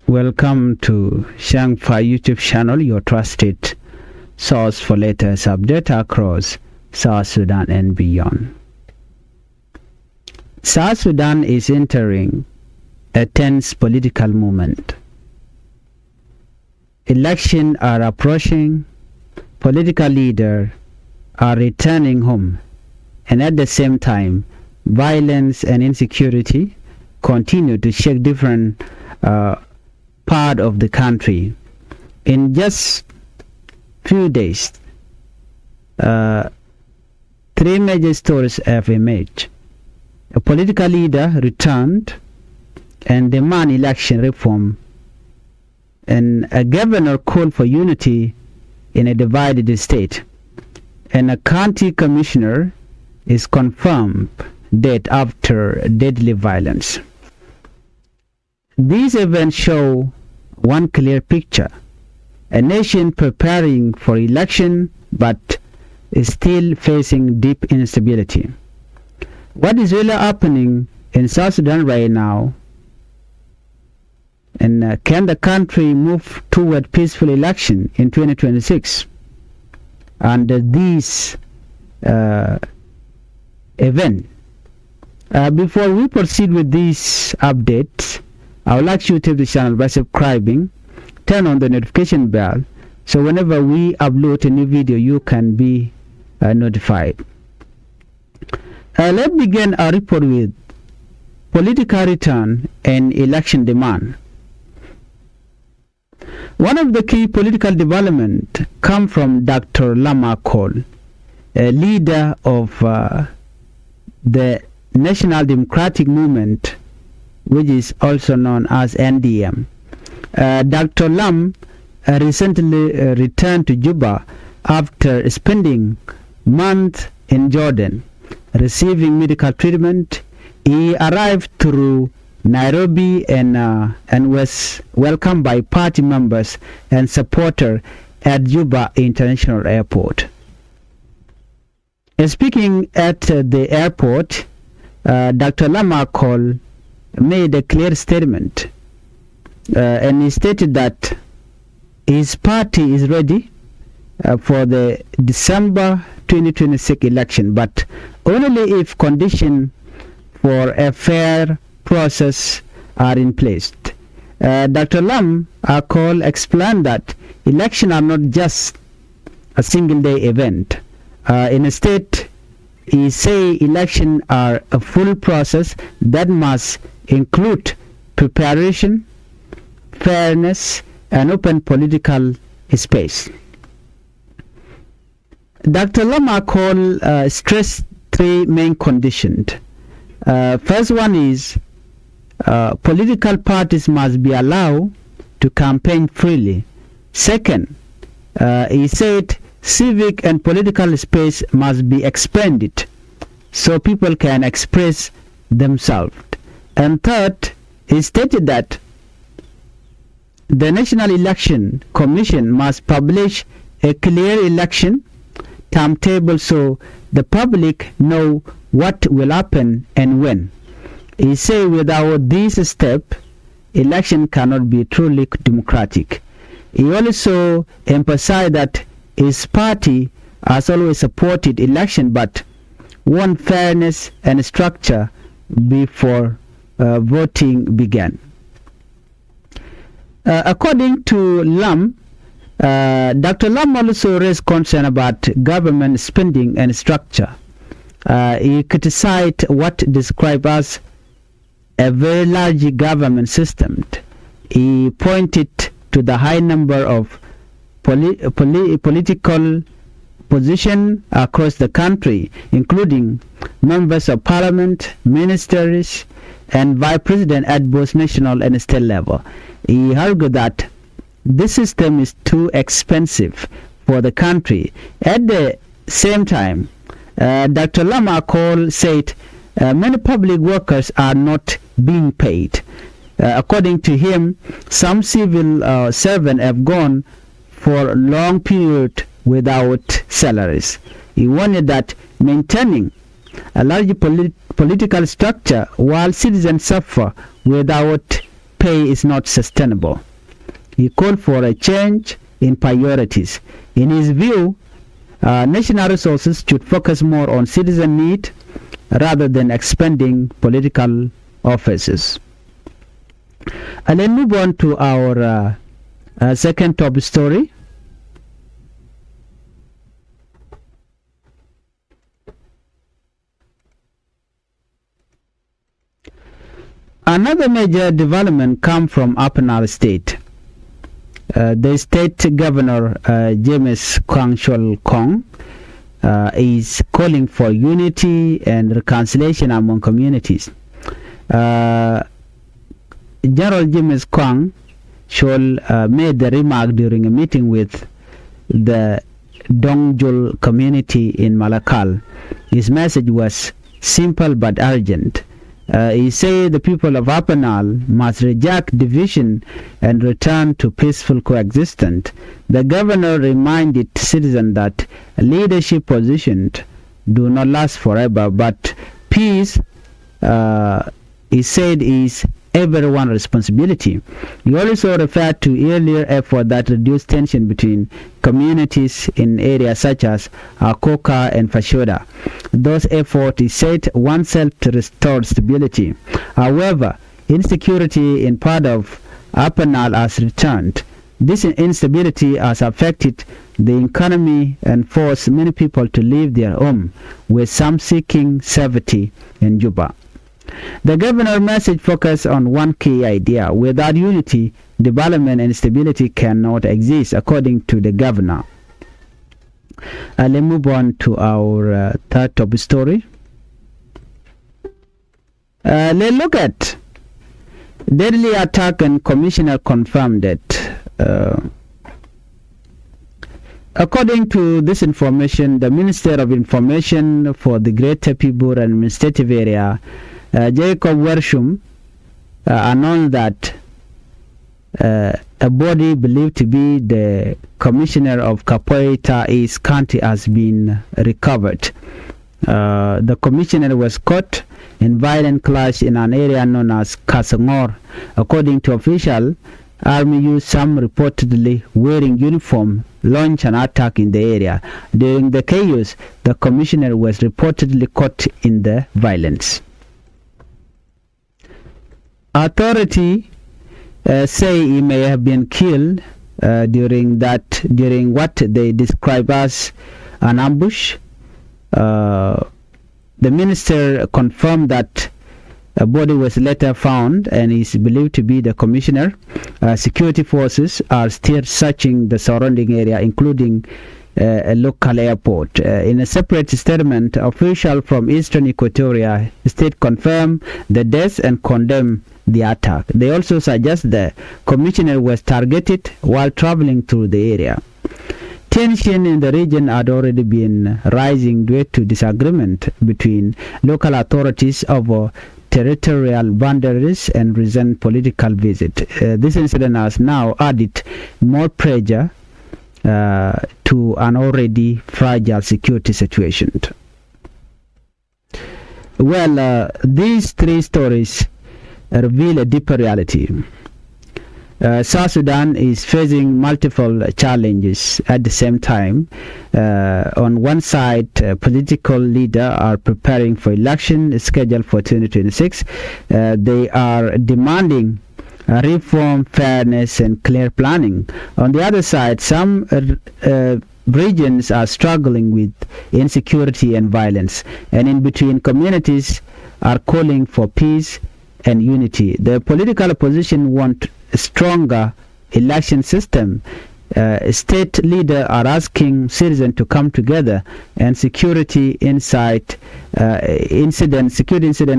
Welcome to Changfied YouTube channel, your trusted source for latest updates across South Sudan and beyond. South Sudan is entering a tense political moment. Elections are approaching, political leaders are returning home, and at the same time, violence and insecurity continue to shake different part of the country. In just few days, three major stories have emerged. A political leader returned and demand election reform, and a governor called for unity in a divided state, and a county commissioner is confirmed dead after deadly violence. These events show one clear picture: a nation preparing for election but is still facing deep instability. What is really happening in South Sudan right now, and can the country move toward peaceful election in 2026 under these events? Before we proceed with these updates, I would like you to help the channel by subscribing, turn on the notification bell, so whenever we upload a new video, you can be notified. Let's begin our report with political return and election demand. One of the key political developments come from Dr. Lama Col, a leader of the National Democratic Movement, which is also known as NDM. Dr. Lam recently returned to Juba after spending months in Jordan receiving medical treatment. He arrived through Nairobi and was welcomed by party members and supporters at Juba International Airport. Speaking at the airport, Dr. Lama Col made a clear statement, and he stated that his party is ready for the December 2026 election, but only if conditions for a fair process are in place. Dr. Lam Col explained that elections are not just a single day event. Instead, he said elections are a full process that must include preparation, fairness, and open political space. Dr. Lama Col stressed three main conditions. First one is political parties must be allowed to campaign freely. Second, he said civic and political space must be expanded so people can express themselves. And third, he stated that the National Election Commission must publish a clear election timetable so the public know what will happen and when. He said without this step, election cannot be truly democratic. He also emphasized that his party has always supported election but want fairness and structure before voting began. According to Lam, Dr. Lam also raised concern about government spending and structure. He criticized what described as a very large government system. He pointed to the high number of political positions across the country, including members of parliament, ministers, and vice president at both national and state level. He argued that this system is too expensive for the country. At the same time, Dr. Lama Col said many public workers are not being paid. According to him, some civil servants have gone for a long period without salaries. He warned that maintaining a large political structure while citizens suffer without pay is not sustainable. He called for a change in priorities. In his view, national resources should focus more on citizen need rather than expanding political offices. And then move on to our second top story. Another major development comes from Upper Nile State. The state governor, James Kwangchol Kong, is calling for unity and reconciliation among communities. General James Kwang made the remark during a meeting with the Dongjul community in Malakal. His message was simple but urgent. He said the people of Upper Nile must reject division and return to peaceful coexistence. The governor reminded citizens that leadership positions do not last forever, but peace, he said, is everyone's responsibility. He also referred to earlier efforts that reduced tension between communities in areas such as Akoka and Fashoda. Those efforts, he said, once helped to restore stability. However, insecurity in part of Upper Nile has returned. This instability has affected the economy and forced many people to leave their home, with some seeking safety in Juba. The governor's message focused on one key idea: without unity, development and stability cannot exist, according to the governor. Let's move on to our third top story. Let's look at deadly attack, and commissioner confirmed that. According to this information, the Minister of Information for the Greater Pibur Administrative Area, Jacob Wershum, announced that a body believed to be the commissioner of Kapoita East County has been recovered. The commissioner was caught in violent clash in an area known as Kasangor. According to official, army used some reportedly wearing uniform launch an attack in the area. During the chaos, the commissioner was reportedly caught in the violence. Authority say he may have been killed during what they describe as an ambush. The minister confirmed that a body was later found and is believed to be the commissioner. Security forces are still searching the surrounding area, including a local airport. In a separate statement, officials from Eastern Equatoria State confirmed the deaths and condemned the attack. They also suggest the commissioner was targeted while traveling through the area. Tension in the region had already been rising due to disagreement between local authorities over territorial boundaries and recent political visit. This incident has now added more pressure to an already fragile security situation. Well, these three stories reveal a deeper reality. South Sudan is facing multiple challenges at the same time. On one side, political leaders are preparing for election scheduled for 2026. They are demanding reform, fairness, and clear planning. On the other side, some regions are struggling with insecurity and violence, and in between, communities are calling for peace and unity. The political opposition want a stronger election system. State leaders are asking citizens to come together, and security incidents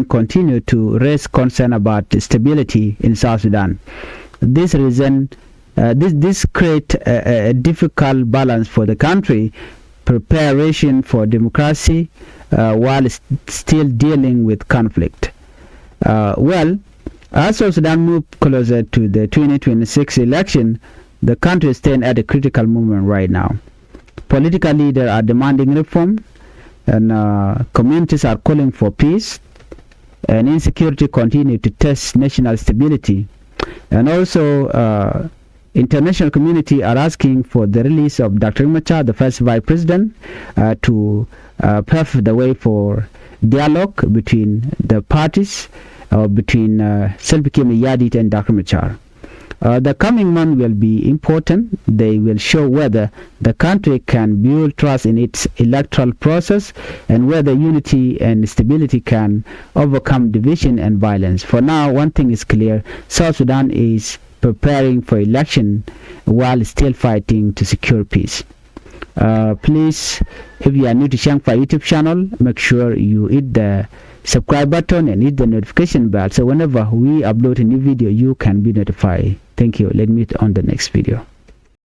continue to raise concern about stability in South Sudan. This creates a difficult balance for the country: preparation for democracy while still dealing with conflict. Well, as South Sudan moves closer to the 2026 election, the country stands at a critical moment right now. Political leaders are demanding reform, and communities are calling for peace, and insecurity continues to test national stability. And also, international community are asking for the release of Dr. Machar, the first vice president, to pave the way for dialogue between the parties, between Salva Kiir Mayardit and Dr. Machar. The coming month will be important. They will show whether the country can build trust in its electoral process and whether unity and stability can overcome division and violence. For now, one thing is clear: South Sudan is preparing for election while still fighting to secure peace. Please, if you are new to Changfied YouTube channel, make sure you hit the subscribe button and hit the notification bell so whenever we upload a new video, you can be notified. Thank you. Let's meet on the next video.